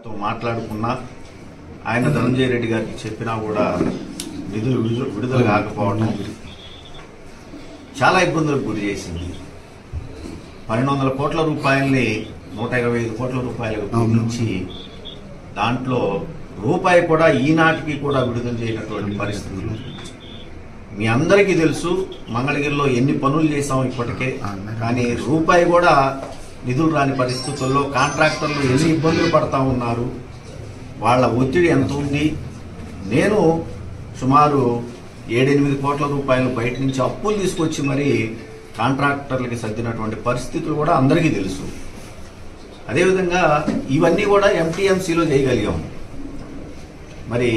మాట్లాడుకున్నా ఆయన ధనంజయ రెడ్డి గారికి చెప్పినా కూడా నిధులు విడుదల కాకపోవడం చాలా ఇబ్బందులకు గురి చేసింది. 1200 కోట్ల రూపాయల్ని 125 కోట్ల రూపాయలకు పెంచి దాంట్లో రూపాయి కూడా ఈనాటికి కూడా విడుదల చేయనటువంటి పరిస్థితులు. మీ అందరికీ తెలుసు మంగళగిరిలో ఎన్ని పనులు చేశాం ఇప్పటికే, కానీ రూపాయి కూడా నిధులు రాని పరిస్థితుల్లో కాంట్రాక్టర్లు ఎన్ని ఇబ్బందులు పడతా ఉన్నారు, వాళ్ళ ఒత్తిడి ఎంత ఉంది. నేను సుమారు 7-8 కోట్ల రూపాయలు బయట నుంచి అప్పులు తీసుకొచ్చి మరి కాంట్రాక్టర్లకి సర్దినటువంటి పరిస్థితులు కూడా అందరికీ తెలుసు. అదేవిధంగా ఇవన్నీ కూడా ఎంటీఎంసీలో చేయగలిగాం. మరి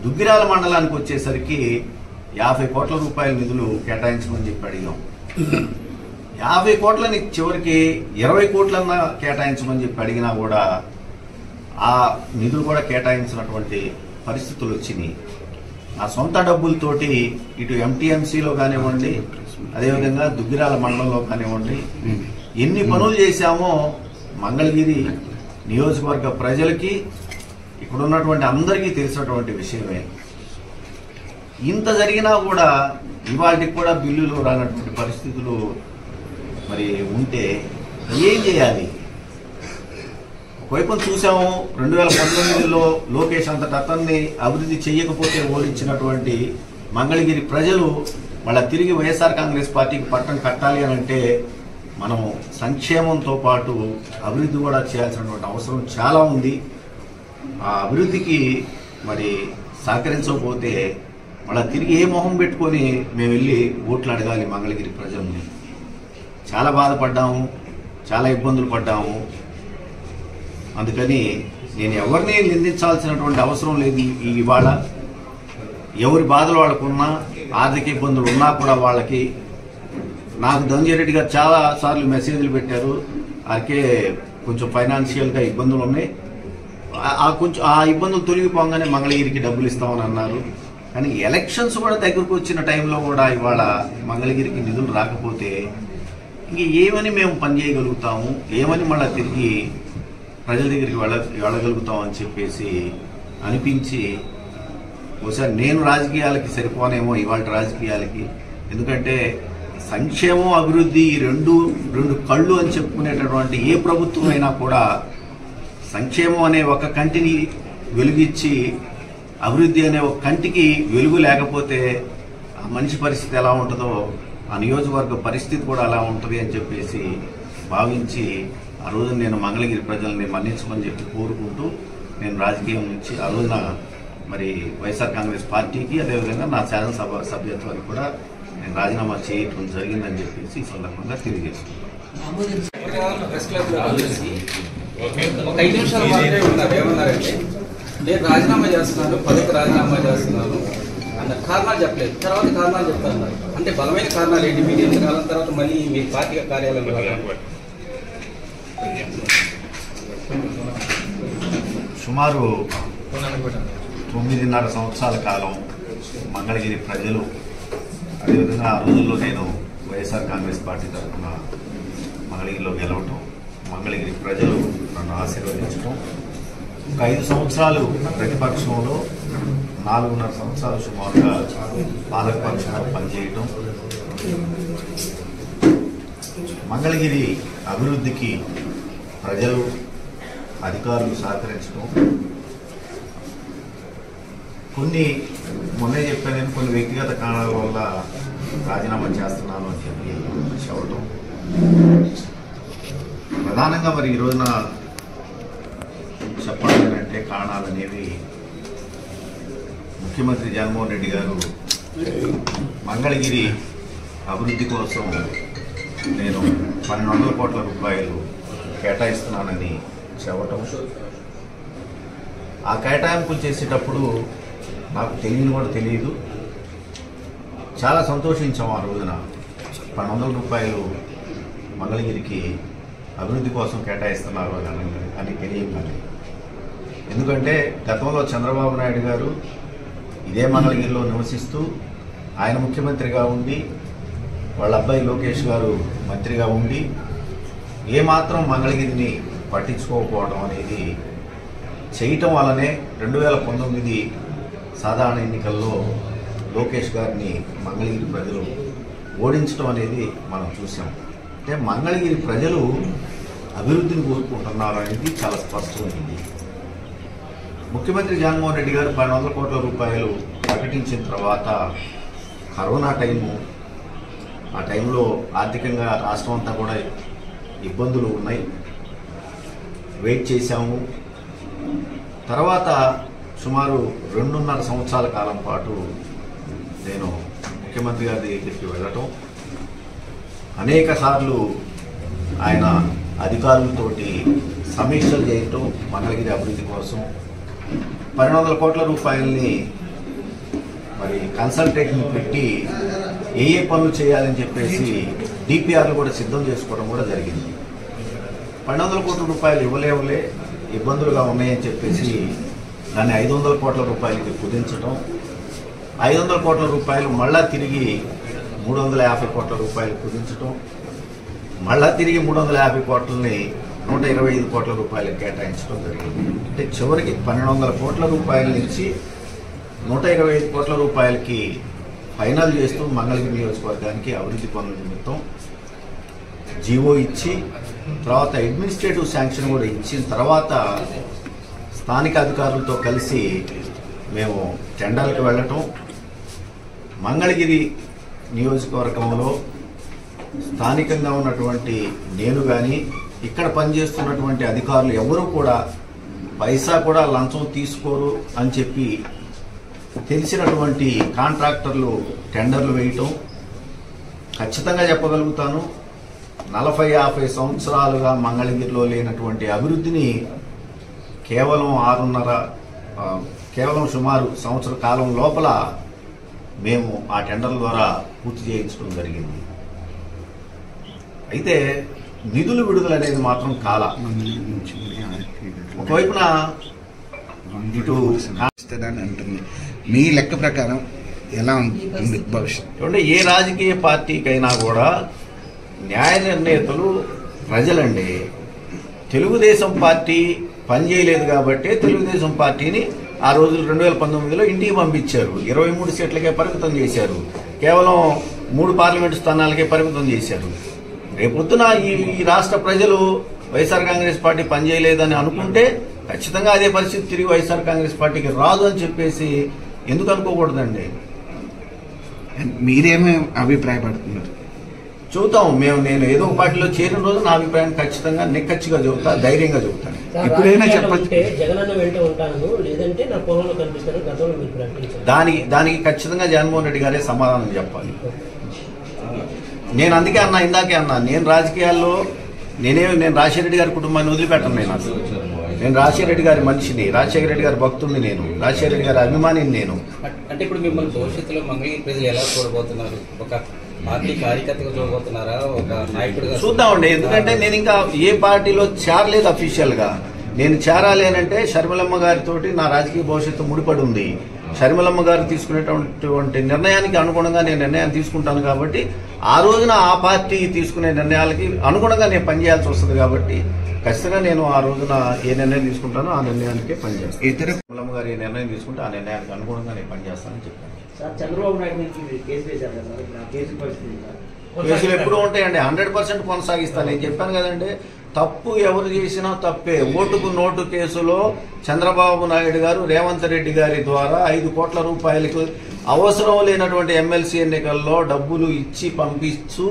దుగ్గిరాల మండలానికి వచ్చేసరికి 50 కోట్ల రూపాయల నిధులు కేటాయించమని చెప్పి అడిగాం. 50 కోట్లని చివరికి 20 కోట్లన్నా కేటాయించమని చెప్పి అడిగినా కూడా ఆ నిధులు కూడా కేటాయించినటువంటి పరిస్థితులు వచ్చినాయి. ఆ సొంత డబ్బులతోటి ఇటు ఎంటీఎంసీలో కానివ్వండి, అదేవిధంగా దుగ్గిరాల మండలంలో కానివ్వండి, ఎన్ని పనులు చేశామో మంగళగిరి నియోజకవర్గ ప్రజలకి ఇక్కడ ఉన్నటువంటి అందరికీ తెలిసినటువంటి విషయమే. ఇంత జరిగినా కూడా ఇవాళకి కూడా బిల్లులు రానటువంటి పరిస్థితులు మరి ఉంటే ఏం చేయాలి? ఒకవైపు చూసాము 2019లో లోకేష్ అంతటి అతన్ని అభివృద్ధి చేయకపోతే ఓడించినటువంటి మంగళగిరి ప్రజలు మళ్ళా తిరిగి వైఎస్ఆర్ కాంగ్రెస్ పార్టీకి పట్టం కట్టాలి అని అంటే మనం సంక్షేమంతో పాటు అభివృద్ధి కూడా చేయాల్సినటువంటి అవసరం చాలా ఉంది. ఆ అభివృద్ధికి మరి సహకరించకపోతే మళ్ళీ తిరిగి ఏ మొహం పెట్టుకొని మేము వెళ్ళి ఓట్లు అడగాలి మంగళగిరి ప్రజల్ని? చాలా బాధపడ్డాము, చాలా ఇబ్బందులు పడ్డాము. అందుకని నేను ఎవరిని నిందించాల్సినటువంటి అవసరం లేదు. ఇవాళ ఎవరి బాధలు వాళ్ళకున్నా, ఆర్థిక ఇబ్బందులు ఉన్నా కూడా వాళ్ళకి నాకు ధనంజయ రెడ్డి గారు చాలా సార్లు మెసేజ్లు పెట్టారు. అలాగే కొంచెం ఫైనాన్షియల్గా ఇబ్బందులు ఉన్నాయి, ఆ ఇబ్బందులు తొలగిపోగానే మంగళగిరికి డబ్బులు ఇస్తామని అన్నారు. కానీ ఎలక్షన్స్ కూడా దగ్గరకు వచ్చిన టైంలో కూడా ఇవాళ మంగళగిరికి నిధులు రాకపోతే ఇంక ఏమని మేము పనిచేయగలుగుతాము, ఏమని మళ్ళీ తిరిగి ప్రజల దగ్గరికి వెళ్ళగలుగుతాం అని చెప్పేసి అనిపించి బహుశా నేను రాజకీయాలకి సరిపోనేమో ఇవాళ రాజకీయాలకి. ఎందుకంటే సంక్షేమం అభివృద్ధి రెండు కళ్ళు అని చెప్పుకునేటటువంటి ఏ ప్రభుత్వం అయినా కూడా సంక్షేమం అనే ఒక కంటిని వెలుగిచ్చి అభివృద్ధి అనే ఒక కంటికి వెలుగు లేకపోతే ఆ మనిషి పరిస్థితి ఎలా ఉంటుందో ఆ నియోజకవర్గ పరిస్థితి కూడా అలా ఉంటుంది అని చెప్పేసి భావించి ఆ రోజు నేను మంగళగిరి ప్రజల్ని మన్నించమని చెప్పి కోరుకుంటూ నేను రాజకీయం నుంచి ఆ రోజున మరి వైఎస్ఆర్ కాంగ్రెస్ పార్టీకి అదేవిధంగా నా శాసనసభ సభ్యత్వానికి కూడా నేను రాజీనామా చేయటం జరిగిందని చెప్పేసి ఈ సందర్భంగా తెలియజేస్తున్నాను. ఒక 5 నిమిషాలు మాత్రమే ఉన్నారు. ఏమన్నారంటే నేను రాజీనామా చేస్తున్నాను, పదవికి రాజీనామా చేస్తున్నాను అన్న కారణాలు చెప్పలేదు. తర్వాత కారణాలు చెప్తారు. అంటే బలమైన కారణాలు ఏంటి? మీరు ఎంతకాలం తర్వాత మళ్ళీ మీ పార్టీ కార్యాలయం సుమారు 9.5 సంవత్సరాల కాలం మంగళగిరి ప్రజలు, అదేవిధంగా ఆ రోజుల్లో నేను వైఎస్ఆర్ కాంగ్రెస్ పార్టీ తరఫున మంగళగిరిలో గెలవటం, మంగళగిరి ప్రజలు నన్ను ఆశీర్వదించడం, ఒక 5 సంవత్సరాలు ప్రతిపక్షంలో, 4.5 సంవత్సరాలు సుమారుగా పాలకపక్షంలో పనిచేయటం, మంగళగిరి అభివృద్ధికి ప్రజలు అధికారులు సహకరించడం, మొన్నే చెప్పాను కొన్ని వ్యక్తిగత కారణాల వల్ల రాజీనామా చేస్తున్నాను అని చెప్పి చెప్పడం. ప్రధానంగా మరి ఈ రోజున చెప్పాలి అంటే కారణాలు అనేవి ముఖ్యమంత్రి జగన్మోహన్ రెడ్డి గారు మంగళగిరి అభివృద్ధి కోసం నేను 1200 కోట్ల రూపాయలు కేటాయిస్తున్నానని చెప్పటం. ఆ కేటాయింపులు చేసేటప్పుడు నాకు కూడా తెలియదు. చాలా సంతోషించాం ఆ రోజున. 1200 రూపాయలు మంగళగిరికి అభివృద్ధి కోసం కేటాయిస్తున్నారు అని తెలియదు. ఎందుకంటే గతంలో చంద్రబాబు నాయుడు గారు ఇదే మంగళగిరిలో నివసిస్తూ ఆయన ముఖ్యమంత్రిగా ఉండి, వాళ్ళ అబ్బాయి లోకేష్ గారు మంత్రిగా ఉండి ఏమాత్రం మంగళగిరిని పట్టించుకోకపోవడం అనేది చేయటం వల్లనే 2019 సాధారణ ఎన్నికల్లో లోకేష్ గారిని మంగళగిరి ప్రజలు ఓడించడం అనేది మనం చూసాం. అంటే మంగళగిరి ప్రజలు అభివృద్ధిని కోరుకుంటున్నారు అనేది చాలా స్పష్టమైంది. ముఖ్యమంత్రి జగన్మోహన్ రెడ్డి గారు 1200 కోట్ల రూపాయలు ప్రకటించిన తర్వాత కరోనా టైము, ఆ టైంలో ఆర్థికంగా రాష్ట్రం అంతా కూడా ఇబ్బందులు ఉన్నాయి. వెయిట్ చేశాము. తర్వాత సుమారు 2.5 సంవత్సరాల కాలం పాటు నేను ముఖ్యమంత్రి గారి దగ్గరికి వెళ్ళటం, అనేక సార్లు ఆయన అధికారులతోటి సమీక్షలు చేయటం, మంగళగిరి అభివృద్ధి కోసం 1200 కోట్ల రూపాయలని మరి కన్సల్టేట్ని పెట్టి ఏ పనులు చేయాలని చెప్పేసి డిపిఆర్లు కూడా సిద్ధం చేసుకోవడం కూడా జరిగింది. 1200 కోట్ల రూపాయలు ఇవ్వలేవులే, ఇబ్బందులుగా ఉన్నాయని చెప్పేసి దాన్ని 500 కోట్ల రూపాయలకి కుదించడం, 500 కోట్ల రూపాయలు మళ్ళా తిరిగి 350 కోట్ల రూపాయలు కుదించడం, మళ్ళా తిరిగి 350 కోట్లని 125 కోట్ల రూపాయలు కేటాయించడం జరిగింది. అంటే చివరికి 1200 కోట్ల రూపాయల నుంచి 125 కోట్ల రూపాయలకి ఫైనల్ చేస్తూ మంగళగిరి నియోజకవర్గానికి అభివృద్ధి పనుల నిమిత్తం జీవో ఇచ్చి, తర్వాత అడ్మినిస్ట్రేటివ్ శాంక్షన్ కూడా ఇచ్చిన తర్వాత స్థానిక అధికారులతో కలిసి మేము టెండర్లకు వెళ్ళటం, మంగళగిరి నియోజకవర్గంలో స్థానికంగా ఉన్నటువంటి నేను కానీ ఇక్కడ పనిచేస్తున్నటువంటి అధికారులు ఎవరూ కూడా పైసా కూడా లంచం తీసుకోరు అని చెప్పి తెలిసినటువంటి కాంట్రాక్టర్లు టెండర్లు వేయటం. ఖచ్చితంగా చెప్పగలుగుతాను, 40-50 సంవత్సరాలుగా మంగళగిరిలో లేనటువంటి అభివృద్ధిని కేవలం సుమారు సంవత్సర కాలం లోపల మేము ఆ టెండర్ల ద్వారా పూర్తి చేయించడం జరిగింది. అయితే నిధులు విడుదల అనేది మాత్రం కాల. ఒకవైపున ఇటు అంటుంది, మీ లెక్క ప్రకారం ఎలా ఉంటుంది భవిష్యత్తు? అంటే ఏ రాజకీయ పార్టీకైనా కూడా న్యాయ నిర్ణేతలు ప్రజలండి. తెలుగుదేశం పార్టీ పనిచేయలేదు కాబట్టి తెలుగుదేశం పార్టీని ఆ రోజులు 2019లో ఇంటికి పంపించారు. 23 సీట్లకే పరిమితం చేశారు. కేవలం 3 పార్లమెంటు స్థానాలకే పరిమితం చేశారు. రేపొద్దున ఈ రాష్ట్ర ప్రజలు వైఎస్ఆర్ కాంగ్రెస్ పార్టీ పనిచేయలేదని అనుకుంటే ఖచ్చితంగా అదే పరిస్థితి తిరిగి వైఎస్ఆర్ కాంగ్రెస్ పార్టీకి రాదు అని చెప్పేసి ఎందుకు అనుకోకూడదండి? మీరేమీ అభిప్రాయపడుతున్నారు? చెబుతాం. నేను ఏదో ఒక పార్టీలో చేరిన రోజు నా అభిప్రాయం ఖచ్చితంగా నిక్కచ్చిగా చెబుతా, ధైర్యంగా చెబుతాను. ఇప్పుడైనా చెప్పచ్చు, జగనన్న వెంట ఉంటాను, లేదంటే నా పొలంలో కనిపిస్తాను గతంలో మీరు ప్రకటించారు. దానికి ఖచ్చితంగా జగన్మోహన్ రెడ్డి గారే సమాధానం చెప్పాలి. నేను అందుకే అన్నా, ఇందాకే అన్నా, నేను రాజకీయాల్లో నేను రాజశేఖర రెడ్డి గారి కుటుంబాన్ని వదిలిపెట్టను. నేను రాజశేఖర రెడ్డి గారి మనిషిని, రాజశేఖర రెడ్డి గారి భక్తుడిని, నేను రాజశేఖర రెడ్డి గారి అభిమానిని. నేను అంటే ఇప్పుడు మిమ్మల్ని భవిష్యత్తులో మంగళగిరి ప్రజలు ఎలా చూడబోతున్నారు? ఒక పార్టీ కార్యకర్తగా చూడబోతున్నారా, ఒక నాయకుడిగా? చూద్దామండి. ఎందుకంటే నేను ఇంకా ఏ పార్టీలో చేరలేదు అఫీషియల్ గా. నేను చేరాలి అంటే షర్మిలమ్మ గారితో నా రాజకీయ భవిష్యత్తు ముడిపడి ఉంది. షర్మిలమ్మ గారు తీసుకునేటువంటి నిర్ణయానికి అనుగుణంగా నేను నిర్ణయాన్ని తీసుకుంటాను కాబట్టి ఆ రోజున ఆ పార్టీ తీసుకునే నిర్ణయాలకి అనుగుణంగా నేను పనిచేయాల్సి వస్తుంది. కాబట్టి ఖచ్చితంగా నేను ఆ రోజున ఏ నిర్ణయం తీసుకుంటానో ఆ నిర్ణయానికే పనిచేస్తాను. షర్మిలమ్మ గారు ఏ నిర్ణయం తీసుకుంటే ఆ నిర్ణయానికి అనుగుణంగా నేను పనిచేస్తానని చెప్పాను. చంద్రబాబు నాయుడు నుంచి కేసు వేశారు కదా, కేసు పరిస్థితి కేసులు ఎప్పుడు ఉంటాయండి, 100% కొనసాగిస్తాను. నేను చెప్పాను కదండి, తప్పు ఎవరు చేసినా తప్పే. ఓటుకు నోటు కేసులో చంద్రబాబు నాయుడు గారు రేవంత్ రెడ్డి గారి ద్వారా 5 కోట్ల రూపాయలకు అవసరం లేనటువంటి ఎమ్మెల్సీ ఎన్నికల్లో డబ్బులు ఇచ్చి పంపిస్తూ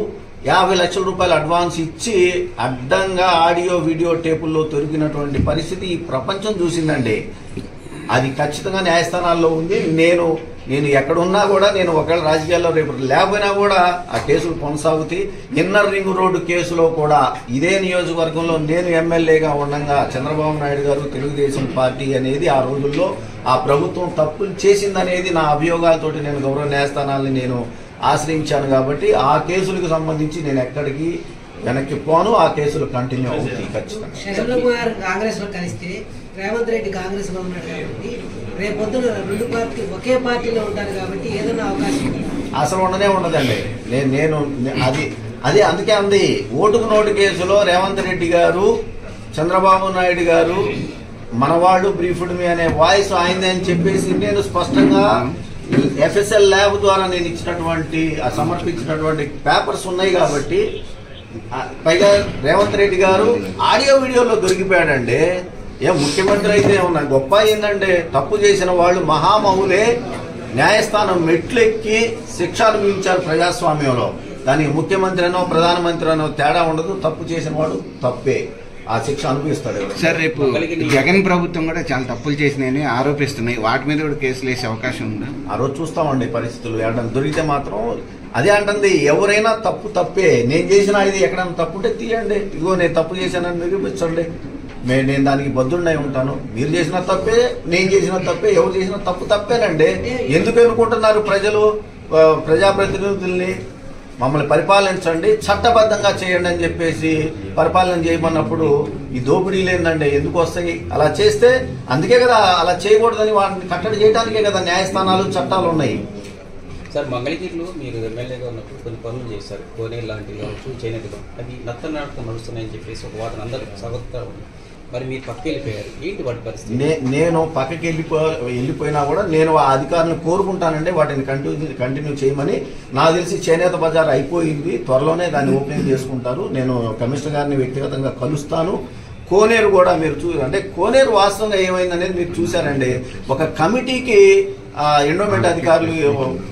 50 లక్షల రూపాయలు అడ్వాన్స్ ఇచ్చి అడ్డంగా ఆడియో వీడియో టేపుల్లో దొరికినటువంటి పరిస్థితి ఈ ప్రపంచం చూసిందండి. అది ఖచ్చితంగా న్యాయస్థానాల్లో ఉంది. నేను ఎక్కడున్నా కూడా, నేను ఒకవేళ రాజకీయాల్లో రేపు లేకపోయినా కూడా ఆ కేసులు కొనసాగుతాయి. ఇన్నర్ రింగ్ రోడ్డు కేసులో కూడా ఇదే నియోజకవర్గంలో నేను ఎమ్మెల్యేగా ఉండగా చంద్రబాబు నాయుడు గారు తెలుగుదేశం పార్టీ అనేది ఆ రోజుల్లో ఆ ప్రభుత్వం తప్పులు చేసిందనేది నా అభియోగాలతోటి నేను గౌరవ న్యాయస్థానాలని నేను ఆశ్రయించాను. కాబట్టి ఆ కేసులకు సంబంధించి నేను ఎక్కడికి వెనక్కి పోను. ఆ కేసులు కంటిన్యూ అవుతాయి ఖచ్చితంగా. కాంగ్రెస్ లో కలిస్తే రేవంత్ రెడ్డి కాంగ్రెస్ లో ఉన్నాడు కాబట్టి రేపొద్దున 2 పార్టీ ఒకే పార్టీలో ఉంటారు కాబట్టి ఏదైనా అవకాశం అసలు ఉండనే ఉండదండి. నేను అది అందుకే అంది, ఓటుకు నోటు కేసులో రేవంత్ రెడ్డి గారు, చంద్రబాబు నాయుడు గారు మనవాళ్ళు బ్రీఫ్డ్ మీ అనే వాయిస్ ఆయనదే అని చెప్పేసి నేను స్పష్టంగా FSL ల్యాబ్ ద్వారా నేను ఇచ్చినటువంటి సమర్పించినటువంటి పేపర్స్ ఉన్నాయి కాబట్టి పైగా రేవంత్ రెడ్డి గారు ఆడియో వీడియోలో దొరికిపోయాడండి. ముఖ్యమంత్రి అయితే ఏమన్నా గొప్ప ఏంటంటే తప్పు చేసిన వాళ్ళు మహామహులే న్యాయస్థానం మెట్లెక్కి శిక్ష అనుభవించారు ప్రజాస్వామ్యంలో. దానికి ముఖ్యమంత్రి అనో ప్రధానమంత్రి అనో తేడా ఉండదు. తప్పు చేసిన వాడు తప్పే, ఆ శిక్ష అనుభవిస్తాడు. సార్ రేపు జగన్ ప్రభుత్వం కూడా చాలా తప్పులు చేసినాయని ఆరోపిస్తున్నాయి. వాటి మీద కూడా కేసులు వేసే అవకాశం ఉందా? ఆ రోజు చూస్తామండి పరిస్థితులు. ఏడన్నా దొరికితే మాత్రం అదే అంటుంది, ఎవరైనా తప్పే. నేను చేసిన ఇది ఎక్కడైనా తప్పు ఉంటే తీయండి, ఇదిగో నేను తప్పు చేశానని నిరూపించండి, నేను దానికి బద్దుండై ఉంటాను. మీరు చేసిన తప్పే, నేను చేసిన తప్పే, ఎవరు చేసిన తప్పేనండి. ఎందుకు ఎన్నుకుంటున్నారు ప్రజలు ప్రజాప్రతినిధుల్ని? మమ్మల్ని పరిపాలించండి, చట్టబద్ధంగా చేయండి అని చెప్పేసి పరిపాలన చేయమన్నప్పుడు ఈ దోపిడీలు ఏందండి ఎందుకు వస్తాయి? అలా చేస్తే అందుకే కదా, అలా చేయకూడదని వాటిని కట్టడి చేయడానికే కదా న్యాయస్థానాలు చట్టాలు ఉన్నాయి. సార్, మంగళగిరిలో మీరు ఎమ్మెల్యేగా ఉన్నప్పుడు కొన్ని పనులు చేశారు, కోనేరు లాంటివి కావచ్చు, చేనేతగా అది నత్తనాటకం నడుస్తున్నాయని చెప్పేసి ఒక వాదన అందరూ సగత్తా ఉంది. మరి మీరు పక్కకి వెళ్ళిపోయారు, ఏంటి వాటి పరిస్థితి? నేను పక్కకి వెళ్ళిపోయినా కూడా నేను ఆ అధికారులను కోరుకుంటానండి వాటిని కంటిన్యూ చేయమని. నాకు తెలిసి చేనేత బజార్ అయిపోయింది, త్వరలోనే దాన్ని ఓపెనింగ్ చేసుకుంటారు. నేను కమిషనర్ గారిని వ్యక్తిగతంగా కలుస్తాను. కోనేరు కూడా మీరు అంటే కోనేరు వాస్తవంగా ఏమైందనేది మీరు చూశారండి. ఒక కమిటీకి ఎండోమెంట్ అధికారులు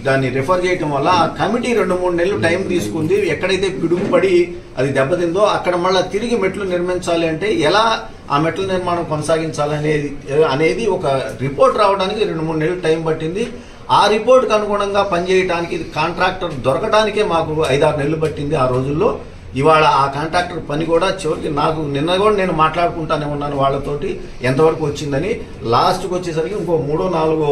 దాన్ని రిఫర్ చేయటం వల్ల ఆ కమిటీ 2-3 నెలలు టైం తీసుకుంది. ఎక్కడైతే పిడుగుపడి అది దెబ్బతిందో అక్కడ మళ్ళీ తిరిగి మెట్లు నిర్మించాలి అంటే ఎలా ఆ మెట్ల నిర్మాణం కొనసాగించాలనేది ఒక రిపోర్ట్ రావడానికి 2-3 నెలలు టైం పట్టింది. ఆ రిపోర్ట్కి అనుగుణంగా పనిచేయడానికి కాంట్రాక్టర్ దొరకడానికే మాకు 5-6 నెలలు పట్టింది ఆ రోజుల్లో. ఇవాళ ఆ కాంట్రాక్టర్ పని కూడా చివరికి నాకు నిన్న కూడా నేను మాట్లాడుకుంటానే ఉన్నాను వాళ్ళతోటి ఎంతవరకు వచ్చిందని. లాస్ట్కి వచ్చేసరికి ఇంకో 3-4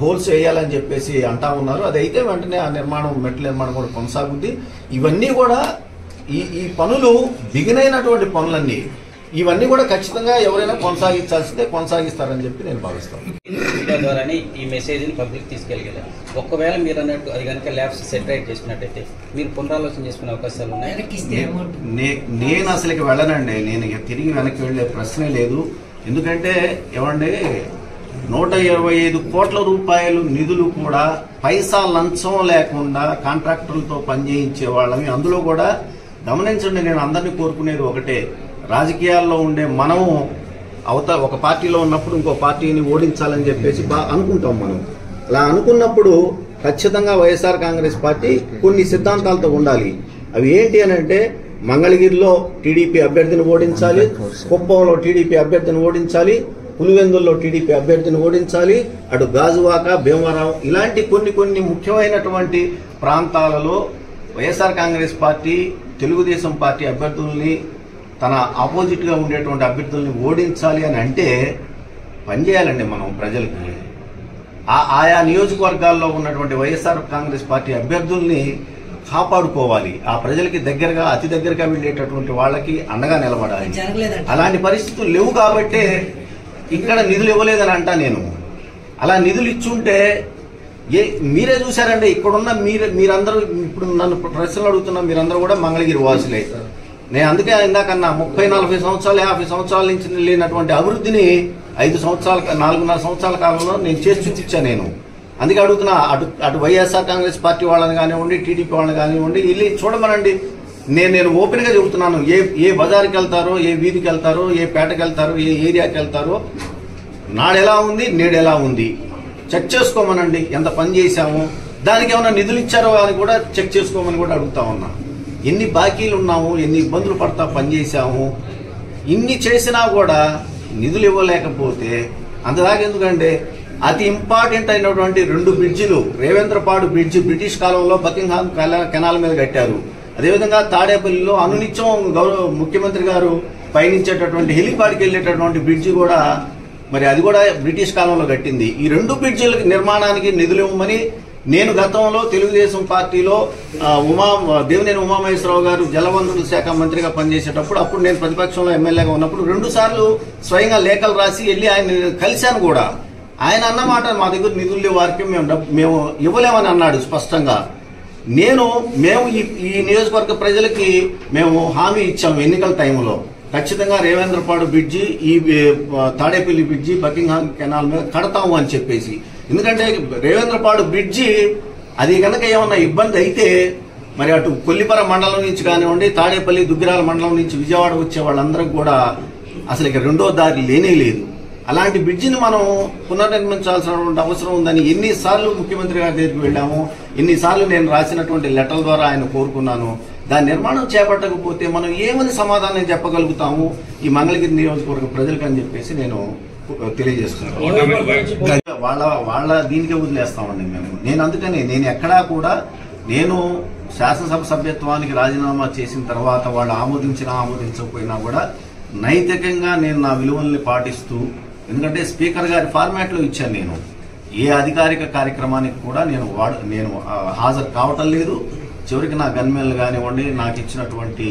హోల్స్ వేయాలని చెప్పేసి అంటా ఉన్నారు. అదైతే వెంటనే ఆ మెట్ల నిర్మాణం కూడా కొనసాగుద్ది. ఇవన్నీ కూడా ఈ పనులు బిగినైనటువంటి పనులన్నీ ఇవన్నీ కూడా ఖచ్చితంగా ఎవరైనా కొనసాగించాల్సిందే, కొనసాగిస్తారని చెప్పి నేను భావిస్తాను. ద్వారానే ఈ మెసేజ్ని పబ్లిక్ తీసుకెళ్ళగలరు. ఒకవేళ మీరు అన్నట్టు అది కనుక ల్యాబ్స్ సెటరైట్ చేసినట్టయితే మీరు పునరాలోచన చేసుకునే అవకాశాలు ఉన్నాయి. నేను అసలుకి వెళ్ళనండి, నేను తిరిగి వెనక్కి వెళ్ళే ప్రశ్నే లేదు. ఎందుకంటే ఏమండి 125 కోట్ల రూపాయలు నిధులు కూడా పైసా లంచం లేకుండా కాంట్రాక్టర్లతో పనిచేయించే వాళ్ళని. అందులో కూడా గమనించండి, నేను అందరినీ కోరుకునేది ఒకటే, రాజకీయాల్లో ఉండే మనము ఒక పార్టీలో ఉన్నప్పుడు ఇంకో పార్టీని ఓడించాలని చెప్పేసి అనుకుంటాం. మనం అలా అనుకున్నప్పుడు ఖచ్చితంగా వైఎస్ఆర్ కాంగ్రెస్ పార్టీ కొన్ని సిద్ధాంతాలతో ఉండాలి. అవి ఏంటి అని అంటే మంగళగిరిలో టీడీపీ అభ్యర్థిని ఓడించాలి, కుప్పంలో టీడీపీ అభ్యర్థిని ఓడించాలి, పులివెందుల్లో టీడీపీ అభ్యర్థిని ఓడించాలి, అటు గాజువాక, భీమవరం ఇలాంటి కొన్ని ముఖ్యమైనటువంటి ప్రాంతాలలో వైఎస్ఆర్ కాంగ్రెస్ పార్టీ తెలుగుదేశం పార్టీ అభ్యర్థుల్ని తన ఆపోజిట్ గా ఉండేటువంటి అభ్యర్థుల్ని ఓడించాలి అని అంటే పనిచేయాలండి మనం ప్రజలకి. ఆయా నియోజకవర్గాల్లో ఉన్నటువంటి వైఎస్ఆర్ కాంగ్రెస్ పార్టీ అభ్యర్థుల్ని కాపాడుకోవాలి. ఆ ప్రజలకి దగ్గరగా అతి దగ్గరగా వెళ్ళేటటువంటి వాళ్ళకి అండగా నిలబడాలి. అలాంటి పరిస్థితులు లేవు కాబట్టే ఇక్కడ నిధులు ఇవ్వలేదని అంటా నేను. అలా నిధులు ఇచ్చుంటే మీరే చూశారండి, ఇక్కడున్న మీరందరూ ఇప్పుడు నన్ను ప్రశ్నలు అడుగుతున్నా మీరందరూ కూడా మంగళగిరి వాసులే. నేను అందుకే ఇందాకన్నా 30-40 సంవత్సరాలు 50 సంవత్సరాల నుంచి లేనటువంటి అభివృద్ధిని 4.5 సంవత్సరాల కాలంలో నేను చేసి చూపించాను. నేను అందుకే అడుగుతున్నా, అటు వైఎస్ఆర్ కాంగ్రెస్ పార్టీ వాళ్ళని కానివ్వండి, టీడీపీ వాళ్ళని కానివ్వండి, వెళ్ళి చూడమనండి. నేను ఓపెన్ గా చెబుతున్నాను, ఏ బజార్కి వెళ్తారో, ఏ వీధికి వెళ్తారో, ఏ పేటకి వెళ్తారో, ఏ ఏరియాకి వెళ్తారో, నాడెలా ఉంది నేడెలా ఉంది చెక్ చేసుకోమనండి. ఎంత పని చేశాము, దానికి ఏమైనా నిధులు ఇచ్చారో అని కూడా చెక్ చేసుకోమని కూడా అడుగుతా ఉన్నా. ఎన్ని బాకీలు ఉన్నాము, ఎన్ని ఇబ్బందులు పడతా పనిచేసాము, ఇన్ని చేసినా కూడా నిధులు ఇవ్వలేకపోతే అంతదాకా ఎందుకంటే అతి ఇంపార్టెంట్ అయినటువంటి 2 బ్రిడ్జిలు, రేవేంద్రపాడు బ్రిడ్జి బ్రిటిష్ కాలంలో బకింగ్హామ్ కెనాల్ మీద కట్టారు. అదేవిధంగా తాడేపల్లిలో అనునిత్యం ముఖ్యమంత్రి గారు పయనించేటటువంటి హెలిపాడ్కి వెళ్ళేటటువంటి బ్రిడ్జి కూడా మరి అది కూడా బ్రిటిష్ కాలంలో కట్టింది. ఈ 2 బ్రిడ్జిల నిర్మాణానికి నిధులు ఇవ్వమని నేను గతంలో తెలుగుదేశం పార్టీలో దేవినేని ఉమామహేశ్వరరావు గారు జలవనరుల శాఖ మంత్రిగా పనిచేసేటప్పుడు, అప్పుడు నేను ప్రతిపక్షంలో ఎమ్మెల్యేగా ఉన్నప్పుడు 2 సార్లు స్వయంగా లేఖలు రాసి వెళ్ళి ఆయన కలిశాను కూడా. ఆయన అన్నమాట, మా దగ్గర నిధులు వారికి మేము ఇవ్వలేమని అన్నాడు స్పష్టంగా. మేము ఈ నియోజకవర్గ ప్రజలకి మేము హామీ ఇచ్చాము ఎన్నికల టైంలో. ఖచ్చితంగా రేవేంద్రపాడు బ్రిడ్జి, ఈ తాడేపల్లి బ్రిడ్జి, బకింగ్హామ్ కెనాల్ మీద కడతాము అని చెప్పేసి. ఎందుకంటే రేవేంద్రపాడు బ్రిడ్జి అది కనుక ఏమన్నా ఇబ్బంది అయితే మరి అటు కొల్లిపర మండలం నుంచి కానివ్వండి, తాడేపల్లి దుగ్గిరాల మండలం నుంచి విజయవాడ వచ్చే వాళ్ళందరికీ కూడా అసలు ఇక రెండో దారి లేనే లేదు. అలాంటి బ్రిడ్జిని మనం పునర్నిర్మించాల్సినటువంటి అవసరం ఉందని ఎన్నిసార్లు ముఖ్యమంత్రి గారి దగ్గరికి వెళ్ళాము, ఎన్నిసార్లు నేను రాసినటువంటి లెటర్ల ద్వారా ఆయన కోరుకున్నాను. దాని నిర్మాణం చేపట్టకపోతే మనం ఏమని సమాధానం చెప్పగలుగుతాము ఈ మంగళగిరి నియోజకవర్గ ప్రజలకు అని చెప్పేసి నేను తెలియజేస్తున్నాను. వాళ్ళ దీనికే వదిలేస్తామండి మేము. నేను అందుకని నేను ఎక్కడా కూడా నేను శాసనసభ సభ్యత్వానికి రాజీనామా చేసిన తర్వాత వాళ్ళు ఆమోదించినా ఆమోదించకపోయినా కూడా నైతికంగా నేను నా విలువల్ని పాటిస్తూ, ఎందుకంటే స్పీకర్ గారి ఫార్మాట్ లో ఇచ్చాను. నేను ఏ అధికారిక కార్యక్రమానికి కూడా నేను హాజరు కావటం లేదు. చివరికి నా గన్మెన్లు కానివ్వండి, నాకు ఇచ్చినటువంటి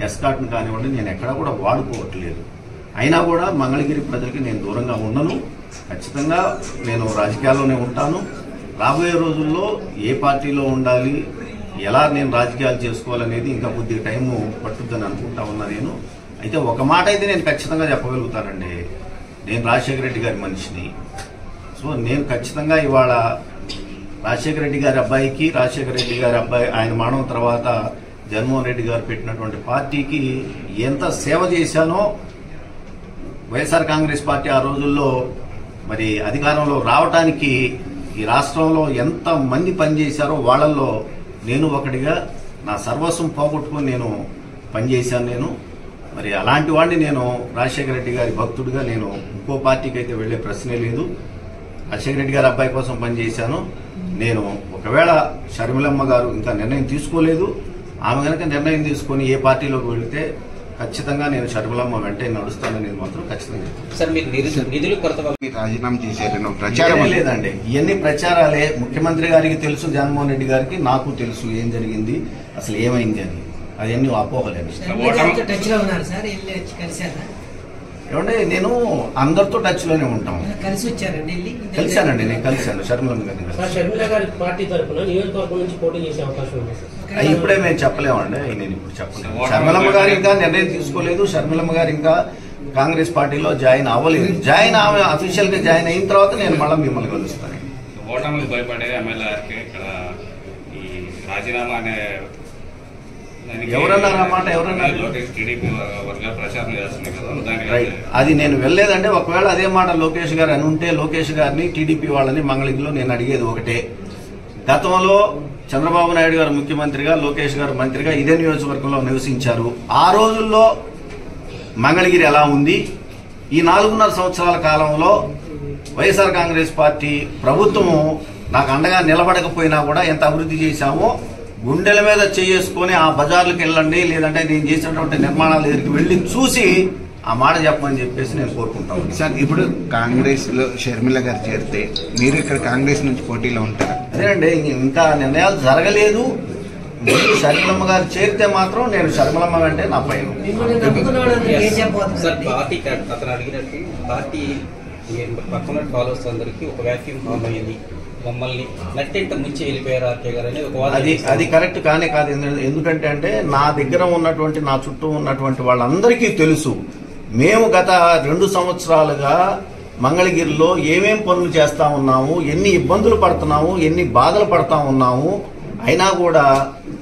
ఎస్కాట్ను కానివ్వండి, నేను ఎక్కడా కూడా వాడుకోవట్లేదు. అయినా కూడా మంగళగిరి ప్రజలకి నేను దూరంగా ఉండను. ఖచ్చితంగా నేను రాజకీయాల్లోనే ఉంటాను. రాబోయే రోజుల్లో ఏ పార్టీలో ఉండాలి, ఎలా నేను రాజకీయాలు చేసుకోవాలనేది ఇంకా కొద్దిగా టైము పట్టుద్దని అనుకుంటా ఉన్నా నేను. అయితే ఒక మాట అయితే నేను ఖచ్చితంగా చెప్పగలుగుతానండి, నేను రాజశేఖర రెడ్డి గారి మనిషిని. సో నేను ఖచ్చితంగా ఇవాళ రాజశేఖర రెడ్డి గారి అబ్బాయికి, రాజశేఖర రెడ్డి గారి అబ్బాయి ఆయన మరణం తర్వాత జగన్మోహన్ రెడ్డి గారు పెట్టినటువంటి పార్టీకి ఎంత సేవ చేశానో, వైఎస్ఆర్ కాంగ్రెస్ పార్టీ ఆ రోజుల్లో మరి అధికారంలో రావటానికి ఈ రాష్ట్రంలో ఎంత మంది పనిచేశారో వాళ్ళల్లో నేను ఒకటిగా నా సర్వస్వం పోగొట్టుకుని నేను పనిచేశాను. నేను మరి అలాంటి వాడిని నేను రాజశేఖర రెడ్డి గారి భక్తుడిగా నేను ఇంకో పార్టీకి అయితే వెళ్లే ప్రశ్నే లేదు. రాజశేఖర రెడ్డి గారి అబ్బాయి కోసం పనిచేశాను నేను. ఒకవేళ షర్మిలమ్మ గారు ఇంకా నిర్ణయం తీసుకోలేదు, ఆమె కనుక నిర్ణయం తీసుకుని ఏ పార్టీలోకి వెళితే ఖచ్చితంగా నేను షర్మిలమ్మ వెంటనే నడుస్తాననేది మాత్రం ఖచ్చితంగా. సార్ మీరు నిధులు కొరత రాజీనామా చేశారు ప్రచారం లేదండి, ఇవన్నీ ప్రచారాలే. ముఖ్యమంత్రి గారికి తెలుసు, జగన్మోహన్ రెడ్డి గారికి నాకు తెలుసు ఏం జరిగింది, అసలు ఏమైంది అని. అవన్నీ అపోహలేండి. ఏమంటే నేను అందరితో టచ్ లోనే ఉంటాం. కలిశానండి, నేను కలిశాను షర్మిలమ్మ గారిని. షర్మిల గారి పార్టీ తరఫున నియోజకవర్గం నుంచి పోటీ చేసే అవకాశం ఉంది సార్. ఇప్పుడే మేము చెప్పలేమండి, నేను ఇప్పుడు చెప్పలేము. షర్మిలమ్మ గారు ఇంకా నిర్ణయం తీసుకోలేదు. షర్మిలమ్మ గారు ఇంకా కాంగ్రెస్ పార్టీలో జాయిన్ అవ్వలేదు. జాయిన్ ఆమె అఫీషియల్ గా జాయిన్ అయిన తర్వాత నేను మళ్ళీ మిమ్మల్ని కలుస్తాను. ఓటమికి భయపడే ఎమ్మెల్యేకి ఇక్కడ ఈ రాజీనామా అనే ఎవరన్నారు ఆ మాట? ఎవరన్నారు? అది నేను వెళ్ళలేదంటే, ఒకవేళ అదే మాట లోకేష్ గారు అని ఉంటే లోకేష్ గారిని, టీడీపీ వాళ్ళని మంగళగిరిలో నేను అడిగేది ఒకటే. గతంలో చంద్రబాబు నాయుడు గారు ముఖ్యమంత్రిగా, లోకేష్ గారు మంత్రిగా ఇదే నియోజకవర్గంలో నివసించారు. ఆ రోజుల్లో మంగళగిరి ఎలా ఉంది? ఈ 4.5 సంవత్సరాల కాలంలో వైఎస్ఆర్ కాంగ్రెస్ పార్టీ ప్రభుత్వము నాకు అండగా నిలబడకపోయినా కూడా ఎంత అభివృద్ధి చేశామో గుండెల మీద చేసుకుని ఆ బజార్లకు వెళ్ళండి, లేదంటే నేను చేసినటువంటి నిర్మాణాల దగ్గరికి వెళ్ళి చూసి ఆ మాట చెప్పమని చెప్పేసి నేను కోరుకుంటాను. సార్ ఇప్పుడు కాంగ్రెస్ లో షర్మిల గారు చేరితే మీరు ఇక్కడ కాంగ్రెస్ నుంచి పోటీలో ఉంటారు? అదేనండి, ఇంకా నిర్ణయాలు జరగలేదు. షర్మిలమ్మ గారు చేరితే మాత్రం నేను షర్మిలమ్మ అంటే నా పైన. పార్టీ అతను అడిగినట్టు పార్టీ పక్కన ఫాలోవర్స్ అందరికీ ఒక వ్యాక్యూమ్ ఫామ్ అయ్యింది, మమ్మల్ని నట్టెంట ముంచి వెళ్ళిపోయారు ఆర్కే గారు అనేది ఒక వాదన. అది కరెక్ట్ కానే కాదు. ఎందుకంటే అంటే నా దగ్గర ఉన్నటువంటి, నా చుట్టూ ఉన్నటువంటి వాళ్ళందరికీ తెలుసు మేము గత 2 సంవత్సరాలుగా మంగళగిరిలో ఏమేం పనులు చేస్తా ఉన్నాము, ఎన్ని ఇబ్బందులు పడుతున్నాము, ఎన్ని బాధలు పడతా ఉన్నాము. అయినా కూడా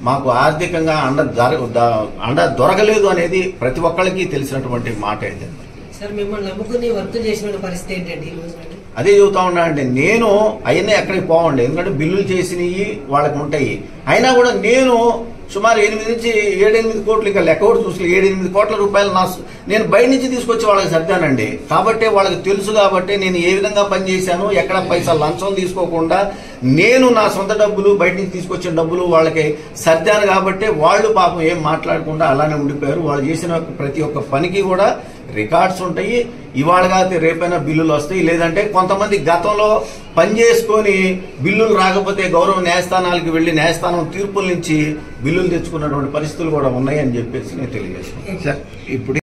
మాకు ఆర్థికంగా అండ దొరకలేదు అనేది ప్రతి ఒక్కరికి తెలిసినటువంటి మాట అయితే. సార్ మిమ్మల్ని నమ్ముకుని వర్క్ చేసిన పరిస్థితి ఏంటండి ఈ రోజు? అదే చెబుతా ఉన్నా అంటే నేను అవన్నీ ఎక్కడికి పోవండి, ఎందుకంటే బిల్లులు చేసినవి వాళ్ళకి ఉంటాయి. అయినా కూడా నేను సుమారు 8 నుంచి 7-8 కోట్లు, ఇంకా లెక్క కూడా చూసి 7-8 కోట్ల రూపాయలు నేను బయట నుంచి తీసుకొచ్చి వాళ్ళకి సర్దానండి. కాబట్టి వాళ్ళకి తెలుసు. కాబట్టి నేను ఏ విధంగా పనిచేశాను, ఎక్కడ పైసా లంచం తీసుకోకుండా నేను నా సొంత డబ్బులు, బయట నుంచి తీసుకొచ్చిన డబ్బులు వాళ్ళకి సర్దాను. కాబట్టి వాళ్ళు పాపం ఏం మాట్లాడకుండా అలానే ఉండిపోయారు. వాళ్ళు చేసిన ప్రతి ఒక్క పనికి కూడా రికార్డ్స్ ఉంటాయి. ఇవాళ కాకపోతే రేపైనా బిల్లులు వస్తాయి. లేదంటే కొంతమంది గతంలో పనిచేసుకొని బిల్లులు రాకపోతే గౌరవ న్యాయస్థానాలకు వెళ్లి న్యాయస్థానం తీర్పుల నుంచి బిల్లులు తెచ్చుకున్నటువంటి పరిస్థితులు కూడా ఉన్నాయని చెప్పేసి నేను తెలియజేస్తున్నాను. సార్ ఇప్పుడు